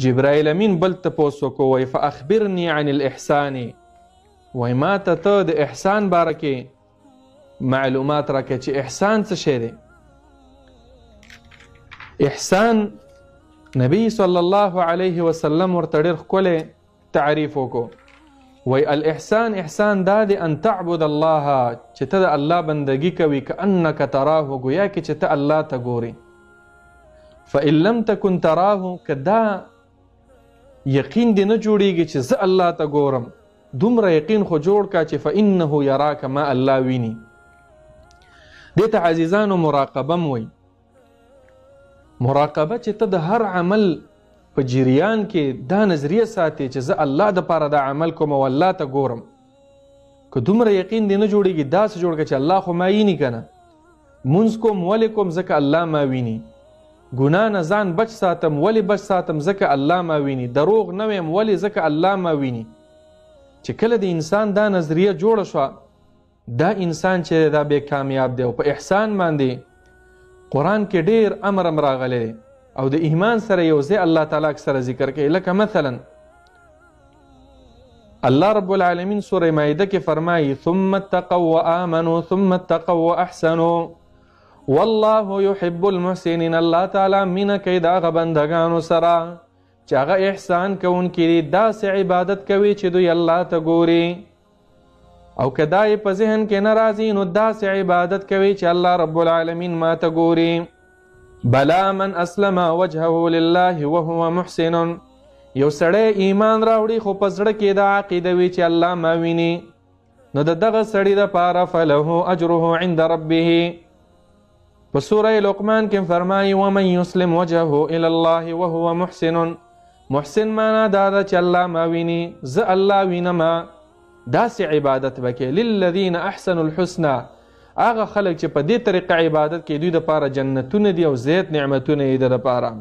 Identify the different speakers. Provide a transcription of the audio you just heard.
Speaker 1: جبرائیل امین بل تپوس وکړو وایي فاخبرني عن الاحسان، وایي ما ته د احسان باره کې معلومات راکړه چې احسان څه شی دی. احسان نبی صلی الله علیه وسلم ورته ډېر ښکلی تعریف وکړو. وایي الاحسان احسان دا دی ان تعبد الله، چې ته د الله بندګي کوي کانک تراه، ګویا کې چې ته الله ته ګوري. فإن لم تكن تراه، که دا یقین دی نه جوړیږي چې زه الله ته ګورم، دومره یقین خو جوړ کا چې فإنه یراک، ما الله ویني. دې ته عزیزانو مراقبه م وایي. مراقبه چې ته د هر عمل په جریان کې دا نظریه ساتي چې زه الله دپاره دا عمل کوم او الله ته ګورم. که دومره یقین دی نه جوړیږي، داسې جوړ کړه چې الله خو ما ویني که نه. مونځ کوم ولې کوم؟ ځکه الله ما ویني. ګناه نه ځان بچ ساتم ولې بچ ساتم؟ ځکه الله ما ویني. دروغ نه ویم ولې؟ ځکه الله ما ویني. چې کله د انسان دا نظریه جوړه شوه، دا انسان چې دا بې کامیاب دی. او په احسان باندې قرآن کې ډېر امر هم راغلی دی او د ایمان سره یو ځای الله تعالی سره ذکر کوي. لکه مثلا الله رب العالمین سوره مائده کې فرمایي ثم اتقوا وآمنوا ثم اتقوا واحسنوا والله يحب المحسنين. الله تعالی مینه کوي د هغه بندګانو سره چې هغه احسان کوونکي دي، داسې عبادت کوي چې دوی الله ته ګوري. او که دا یې په ذهن کې نه راځي نو داسې عبادت کوي چې الله رب العالمین ما ته ګوري. بلا من اسلم وجهه لله وهو محسن، یو سړی ایمان راوړي خو په زړه کې دا عقیده وي چې الله ما ویني، نو د دغه سړي دپاره فله اجره عند ربه. په سوره لقمان کې فرمایي ومن يسلم وجهه الى الله وهو محسن. محسن معنا دا ده چې الله ما ویني، زه الله وینم. داسې عبادت وکړي. للذین احسنوا الحسنى، هغه خلک چې په دې طریقه عبادت کوي دوی دپاره جنتونه دي او زیات نعمتونه یې د دپاره.